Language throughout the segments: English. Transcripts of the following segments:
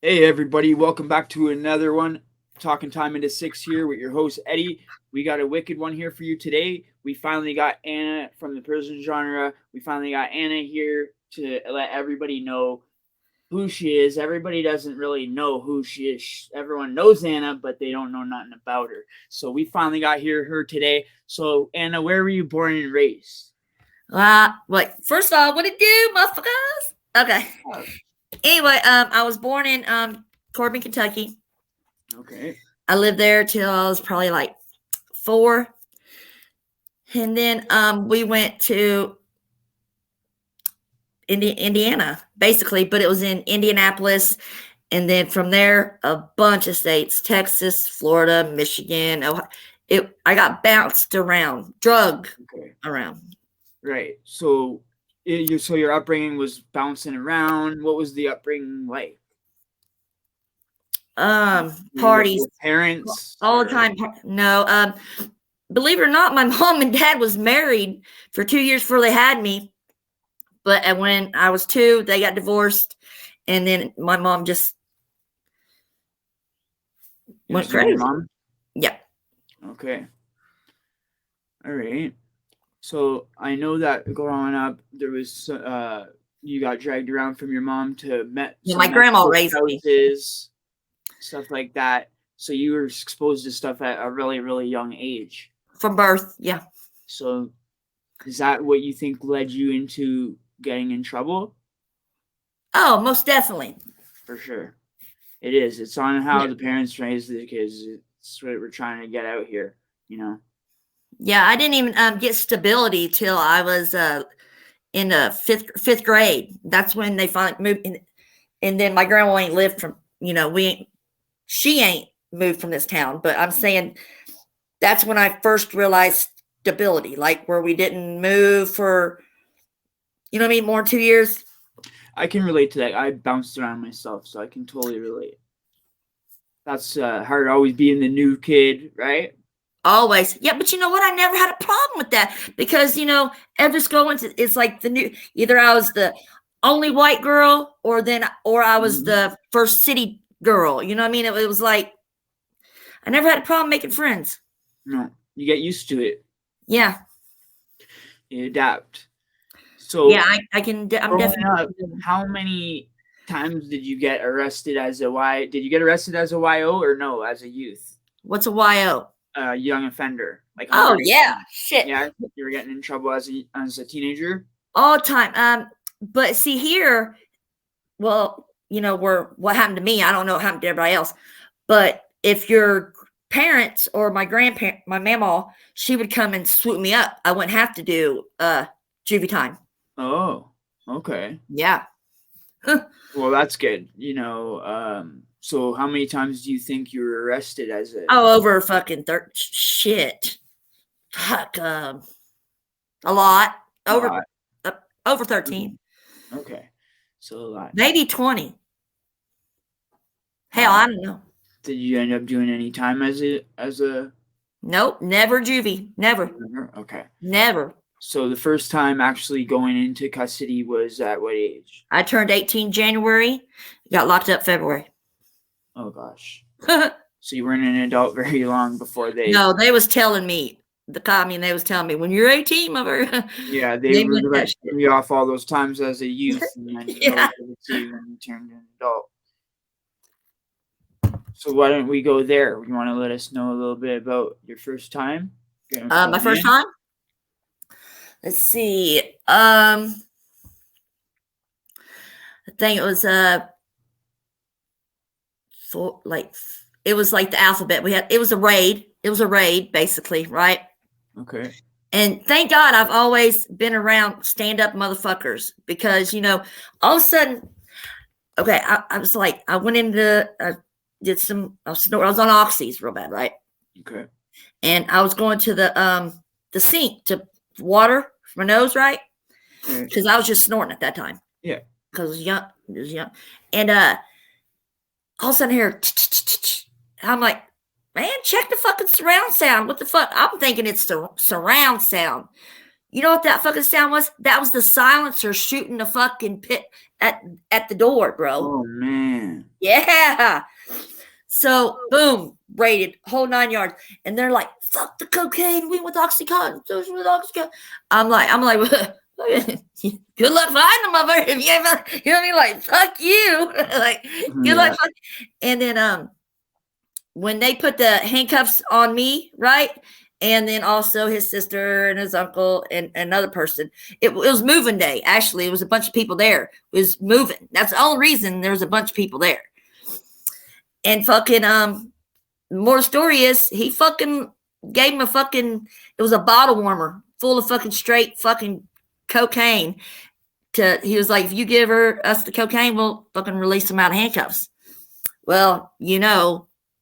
Hey everybody, welcome back to another one. Talking time into six here with your host Eddie. We got a wicked one here for you today. We finally got Anna from the prison genre. We finally got Anna here to let everybody know who she is. Everybody doesn't really know who she is. Everyone knows Anna, but they don't know nothing about her. So we finally got her today. So Anna, where were you born and raised? First of all, what it do, motherfuckers? Okay. Anyway, I was born in Corbin, Kentucky. Okay. I lived there till I was probably like 4. And then we went to Indiana, basically, but it was in Indianapolis. And then from there, a bunch of states: Texas, Florida, Michigan, Ohio. I got bounced around, around. Right. So your upbringing was bouncing around. What was the upbringing like? Parties, parents all the time. No, believe it or not, my mom and dad was married for 2 years before they had me. But when I was 2, they got divorced, and then my mom just went crazy. Your mom? Yeah. Okay. All right. So I know that growing up, there was you got dragged around from your mom to my grandma raised houses, stuff like that. So you were exposed to stuff at a really, really young age. From birth, yeah. So is that what you think led you into getting in trouble? Oh, most definitely. For sure. It is. It's on how the parents raise the kids. It's what we're trying to get out here, you know? Yeah, I didn't even get stability till I was in the fifth grade. That's when they finally moved in. And then my grandma ain't lived from, she ain't moved from this town. But I'm saying that's when I first realized stability, like where we didn't move for, more than 2 years. I can relate to that. I bounced around myself, so I can totally relate. That's hard to always being the new kid, right? Always. Yeah, but you know what? I never had a problem with that because, every school it's like the new, either I was the only white girl or I was the first city girl. You know what I mean? It was like, I never had a problem making friends. No, you get used to it. Yeah. You adapt. So yeah, I can. I'm definitely. How many times did you get arrested as a Y? Did you get arrested as a YO or no, as a youth? What's a YO? Young offender. Like yeah, shit. Yeah, you were getting in trouble as a teenager all the time. But see here, well, what happened to me, I don't know what happened to everybody else. But if your parents or my grandparent, my mama, she would come and swoop me up. I wouldn't have to do juvie time. Oh, okay. Yeah. Well, that's good. So how many times do you think you were arrested as a? Oh, over fucking shit. Fuck. A lot. Over 13. Okay. So a lot. Maybe 20. Hell, I don't know. Did you end up doing any time as a? Nope, never juvie. Never. Okay. Never. So the first time actually going into custody was at what age? I turned 18 January, got locked up February. Oh gosh. So you weren't an adult very long before they. No, they was telling me they was telling me when you're 18, mother. Yeah, they were letting you off all those times as a youth, and then yeah. see when you turned an adult. So why don't we go there? You want to let us know a little bit about your first time? My first time? Let's see. I think it was it was like the alphabet. It was a raid. It was a raid, basically, right? Okay. And thank God I've always been around stand-up motherfuckers because, all of a sudden, okay, I was like, I went into, I was on oxys real bad, right? Okay. And I was going to the sink to water my nose, right? Because I was just snorting at that time. Yeah. Because it was young. And all of a sudden here, I'm like, man, check the fucking surround sound. What the fuck? I'm thinking it's the surround sound. You know what that fucking sound was? That was the silencer shooting the fucking pit at the door, bro. Oh man. Yeah. So boom, raided, whole 9 yards. And they're like, fuck the cocaine, we with Oxycontin. I'm like, good luck finding them, motherfucker. If you ever, you know what I mean? Like, fuck you. Like, good luck. And then when they put the handcuffs on me, right? And then also his sister and his uncle and another person. It was moving day. Actually, it was a bunch of people there. It was moving. That's the only reason there was a bunch of people there. And fucking more story is he fucking gave him it was a bottle warmer full of fucking straight fucking cocaine. He was like, if you give us the cocaine, we'll fucking release him out of handcuffs. Well,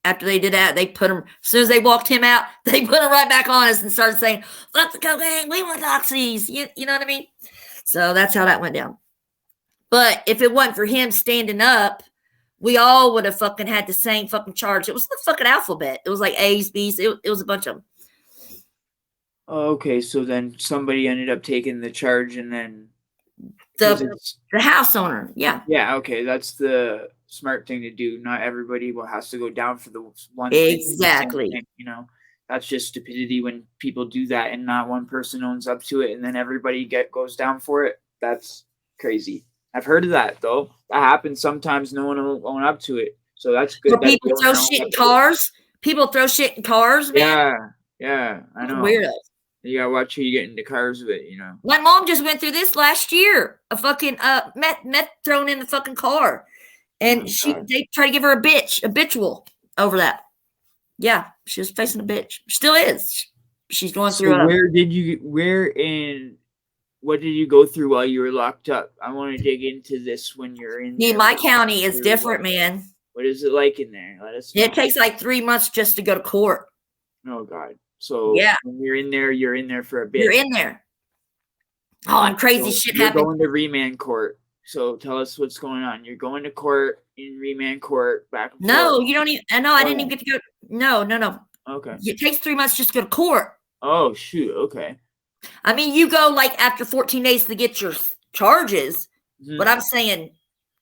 after they did that, they put him, as soon as they walked him out, they put him right back on us and started saying, fuck the cocaine, we want oxys. You know what I mean? So that's how that went down. But if it wasn't for him standing up, we all would have fucking had the same fucking charge. It was the fucking alphabet. It was like A's, B's. It was a bunch of them. Okay, so then somebody ended up taking the charge, and then the house owner. Yeah. Yeah, okay, that's the smart thing to do. Not everybody has to go down for the one exactly thing, that's just stupidity when people do that and not one person owns up to it and then everybody goes down for it. That's crazy. I've heard of that though. That happens sometimes. No one will own up to it, so that's good. That people throw shit in cars. People throw shit in cars, man. Yeah, I know. Weirdos. You gotta watch who you get into cars with, My mom just went through this last year. A fucking meth thrown in the fucking car. And they tried to give her a habitual over that. Yeah, she was facing a bitch. Still is. She's going through it. What did you go through while you were locked up? I want to dig into this when you're in there. My county is different, man. What is it like in there? Let us know. It takes like 3 months just to go to court. Oh, God. So yeah, when you're in there for a bit. You're in there. Oh, and crazy shit happened. You're going to remand court. So tell us what's going on. You're going to court, in remand court, back and forth. You don't even. No, I didn't even get to go. No. Okay. It takes 3 months just to go to court. Oh, shoot. Okay. I mean, you go like after 14 days to get your charges, but I'm saying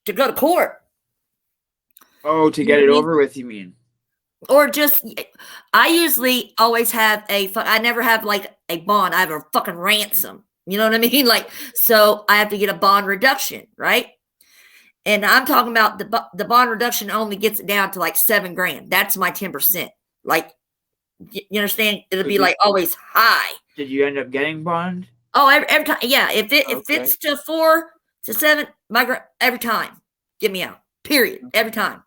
to go to court. Oh, to get it over with, you mean? Or just, I usually always have I never have like a bond. I have a fucking ransom. You know what I mean? Like, so I have to get a bond reduction, right? And I'm talking about the bond reduction only gets it down to like $7,000. That's my 10%. Like, you understand? It'll be like always high. Did you end up getting bond? Oh, every time. Yeah. If it's to 4 to 7, every time, get me out. Period. Every time.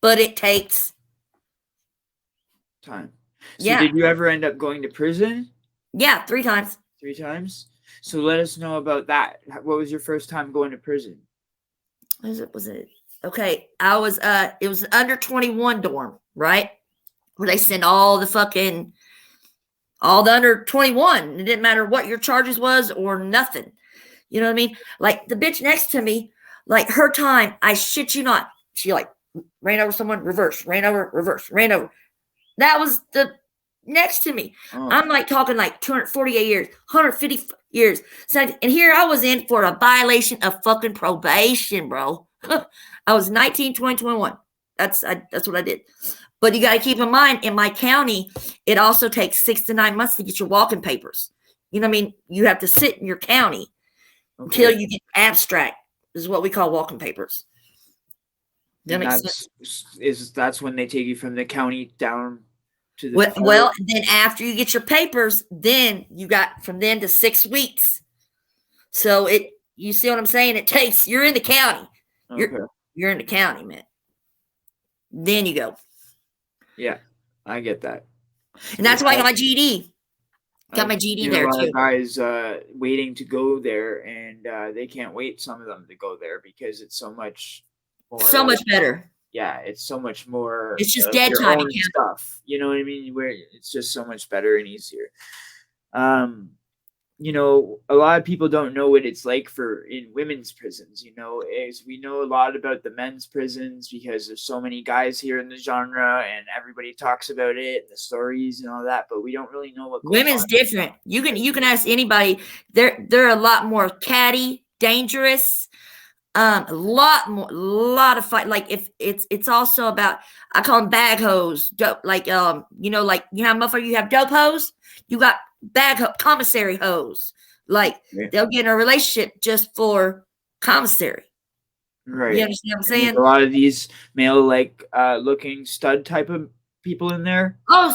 But it takes time. So did you ever end up going to prison? Yeah, 3 times. 3 times? So let us know about that. What was your first time going to prison? Was it? Okay. It was under 21 dorm, right? Where they send all the under 21. It didn't matter what your charges was or nothing. You know what I mean? Like the bitch next to me, like her time, I shit you not. She like ran over someone, reverse, ran over, reverse, ran over. That was the next to me. Oh. I'm like talking like 248 years, 150 years. So, and here I was in for a violation of fucking probation, bro. I was 19, 20, 21. That's what I did. But you got to keep in mind, in my county, it also takes 6 to 9 months to get your walking papers. You know what I mean? You have to sit in your county until you get abstract. This is what we call walking papers. That's when they take you from the county down to the well, then after you get your papers, then you got from then to 6 weeks. So you see what I'm saying? You're in the county. Okay. You're in the county, man. Then you go. Yeah, I get that. And that's why I got my GED. Got my GED there too. A lot of guys waiting to go there, and they can't wait. Some of them to go there because it's so much more. So much better. Yeah, it's so much more. It's just dead time stuff. You know what I mean? Where it's just so much better and easier. you know, a lot of people don't know what it's like for in women's prisons. You know, is we know a lot about the men's prisons because there's so many guys here in the genre, and everybody talks about it, and the stories and all that. But we don't really know what goes Women's on. different. You can ask anybody. They're a lot more catty, dangerous. A lot of fight. Like if it's also about, I call them bag hoes. Dope, like you know how motherfucker you have dope hoes. You got commissary hoes. Like they'll get in a relationship just for commissary. Right. You understand what I'm And saying? there's a lot of these male looking stud type of people in there. Oh,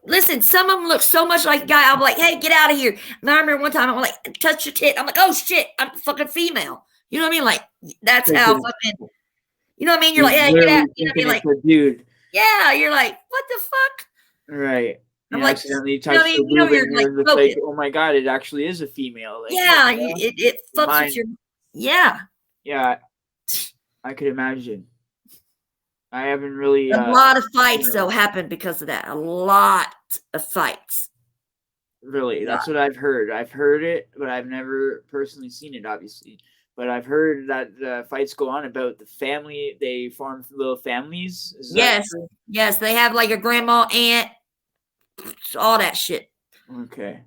listen, some of them look so much like a guy. I'm like, hey, get out of here. And I remember one time I'm like, touch your tit. I'm like, oh shit, I'm fucking female. You know what I mean? Like that's how fucking. You know what I mean? You're like, hey, get out. You know what I mean? Like, dude. Yeah, you're like, what the fuck? Right. I'm like, accidentally touch the boob and you're like, oh my god, it actually is a female. Like, yeah, it fucks with your. Yeah. Yeah, I could imagine. I haven't really. A lot of fights though happen because of that. A lot of fights. Really, that's what I've heard. I've heard it, but I've never personally seen it, obviously. But I've heard that the fights go on about the family. They form little families. Yes, they have like a grandma, aunt, all that shit. Okay.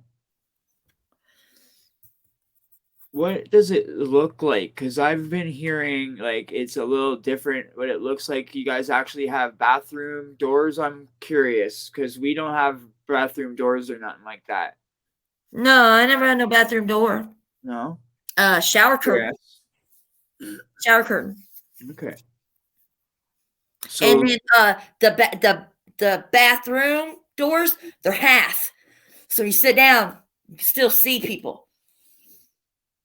What does it look like? Because I've been hearing like it's a little different what it looks like. You guys actually have bathroom doors. I'm curious because we don't have bathroom doors or nothing like that. No, I never had no bathroom door. No. Shower curtain. Yes. Shower curtain. Okay. So, and then the bathroom doors, they're half. So you sit down, you can still see people.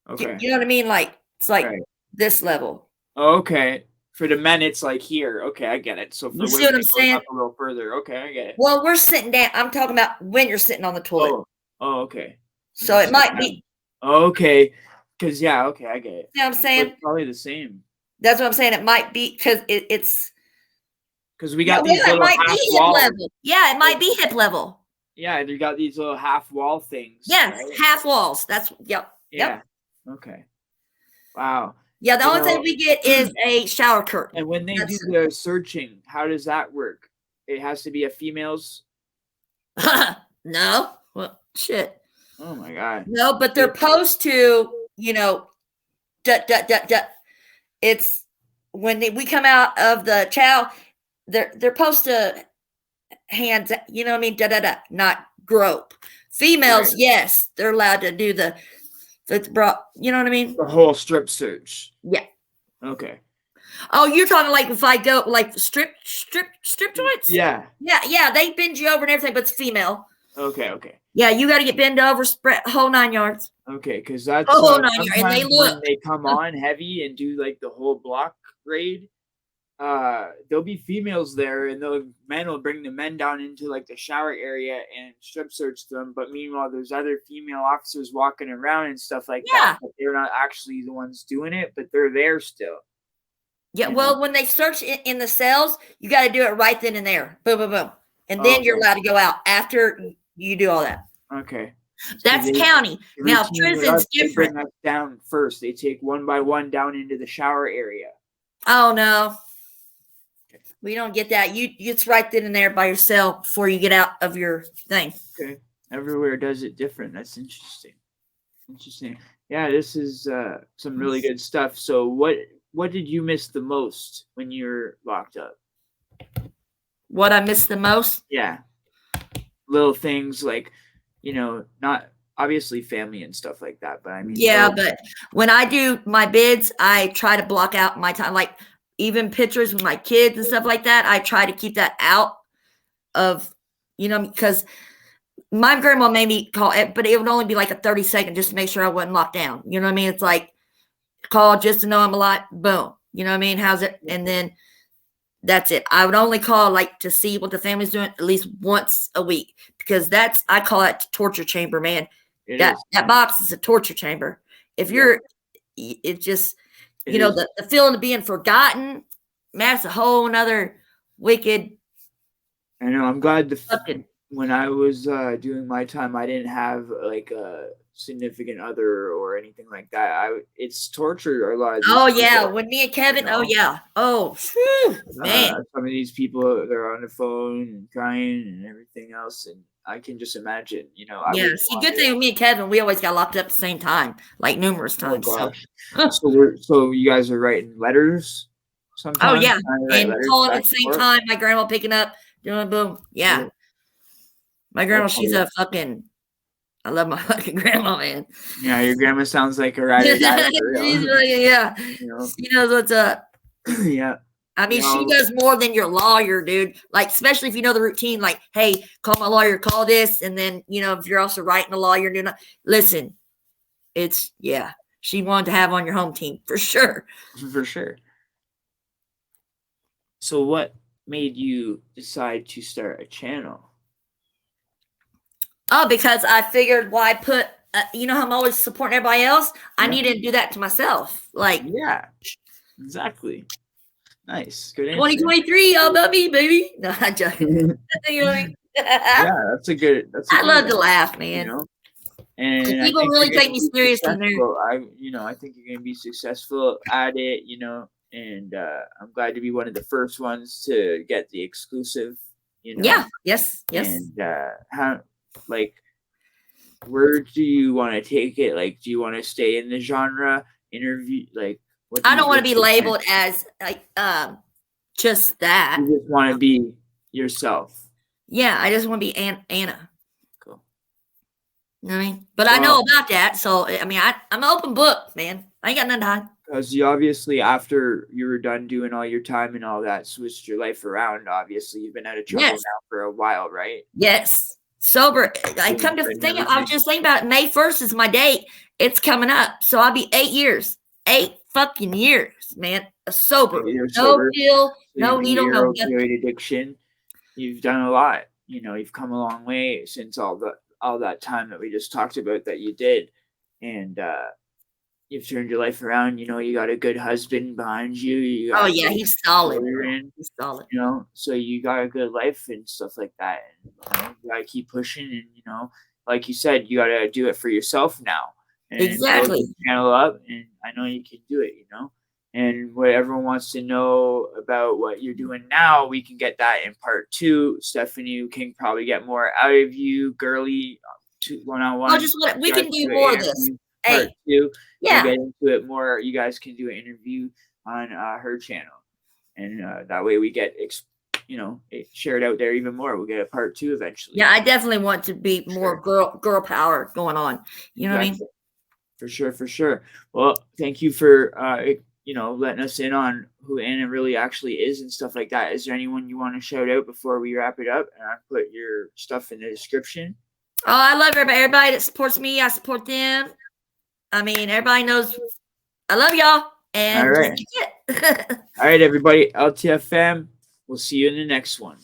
Okay. You know what I mean? Like it's like this level. Okay. For the men, it's like here. Okay, I get it. So for you see what I'm saying? Up a little further. Okay, I get it. Well, we're sitting down. I'm talking about when you're sitting on the toilet. Oh okay. So it might be. Okay. Because okay, I get it. You know what I'm saying? It's probably the same. That's what I'm saying. It might be because it's. Because we got these little half walls. Level. Yeah, it might be hip level. Yeah, you got these little half wall things. Yes, right? Half walls. That's Yeah. Yep. Okay. Wow. Yeah, the only thing we get is a shower curtain. And when they do the searching, how does that work? It has to be a female's. No. Well, shit. Oh my god. No, but they're supposed to, It's when we come out of the chow, they're supposed to hands, you know what I mean? Not grope. Females, yes, they're allowed to do the you know what I mean? The whole strip search. Yeah. Okay. Oh, you're talking like if I go like strip joints? Yeah. Yeah. They bend you over and everything, but it's female. Okay. Yeah, you got to get bent over, spread whole 9 yards. Okay, because that's whole 9 yards, and they look. When they come on heavy and do like the whole block raid. There'll be females there, and the men will bring the men down into like the shower area and strip search them. But meanwhile, there's other female officers walking around and stuff like that. But they're not actually the ones doing it, but they're there still. Yeah, well, when they search in the cells, you got to do it right then and there. Boom, boom, boom. And then you're allowed to go out after you do all that. Okay. That's county. Now, prison's different. They bring us down first. They take one by one down into the shower area. Oh, no. We don't get that. It's right then and there by yourself before you get out of your thing. Okay. Everywhere does it different. That's interesting. Yeah, this is some really good stuff. So what did you miss the most when you were locked up? What I missed the most? Yeah. Little things like, not obviously family and stuff like that, but I mean. Yeah, but when I do my bids, I try to block out my time. Like even pictures with my kids and stuff like that, I try to keep that out of, because my grandma made me call it, but it would only be like a 30-second just to make sure I wasn't locked down. You know what I mean? It's like call just to know I'm alive. Boom. You know what I mean? How's it? And then that's it. I would only call like to see what the family's doing at least once a week because I call that torture chamber, man. That box is a torture chamber. If you're, it's just, the feeling of being forgotten, man, that's a whole nother wicked. I know. I'm glad when I was doing my time, I didn't have like a significant other or anything like that. It's torture. A lot of these Oh yeah, people, when me and you Kevin. Oh know. yeah. Oh whew, man. Some of these people, they're on the phone and crying and everything else, and I can just imagine. I Yeah. wouldn't See, want good it. thing with me and Kevin, we always got locked up at the same time, like numerous Oh times. So. gosh. So you guys are writing letters Oh sometimes, yeah, trying to write and letters calling back at the and same forth. time. My grandma picking up, doing boom. Yeah, Oh, my grandma, that's she's funny. a fucking. I love my fucking grandma, man. Yeah, your grandma sounds like a ride or die for She's real. really, yeah, you know. she knows what's up. Yeah. I mean, she does more than your lawyer, dude. Like, especially if you know the routine. Like, hey, call my lawyer, call this, and then if you're also writing a lawyer, doing listen. It's she wanted to have on your home team for sure. For sure. So what made you decide to start a channel? Oh, because I figured why put how I'm always supporting everybody else. I Yeah. needed to do that to myself. Like Yeah. Exactly. Nice. Good answer. 2023, all about me, baby. No, I'm joking. Yeah, that's a good. I love to one. laugh, You man. know, If and I people think really you're take gonna me be serious in there. successful. I think you're gonna be successful at it. And I'm glad to be one of the first ones to get the exclusive. Yeah. Yes. Yes. And how, like, where do you want to take it? Like, do you want to stay in the genre interview? Like, what do I you? don't want to be what's your plan? labeled as like just that. You just want to be yourself. Yeah, I just want to be Anna. Cool. You know what I mean? But I know about that, so I mean, I'm an open book, man. I ain't got nothing to hide. Because you obviously, after you were done doing all your time and all that, switched your life around. Obviously, you've been out of trouble Yes. now for a while, right? Yes. Sober. I come to think. I was just thinking about it. May 1st is my date. It's coming up, so I'll be 8 years. 8 fucking years, man. Sober. You're No sober. pill. So No you beat needle. your No nothing. opioid addiction. You've done a lot. You've come a long way since all that time that we just talked about that you did, and you've turned your life around. You got a good husband behind you. You got Yeah, he's solid. He's solid. So you got a good life and stuff like that. And you gotta keep pushing, and like you said, you gotta do it for yourself now. And exactly. build the channel up, and I know you can do it. And what everyone wants to know about what you're doing now, we can get that in part 2. Stephanie can probably get more out of you, girly, one-on-one. Well, just we can do more of this. Part 2. Yeah. We'll get into it more. You guys can do an interview on her channel, and that way we get it shared out there even more. We'll get a part 2 eventually. Yeah, I definitely want to be more girl power going on. You know what I mean? For sure. Well, thank you for letting us in on who Anna really actually is and stuff like that. Is there anyone you want to shout out before we wrap it up? And I put your stuff in the description. Oh, I love everybody. Everybody that supports me, I support them. I mean, everybody knows I love y'all. And all right, all right, everybody. LTFM. We'll see you in the next one.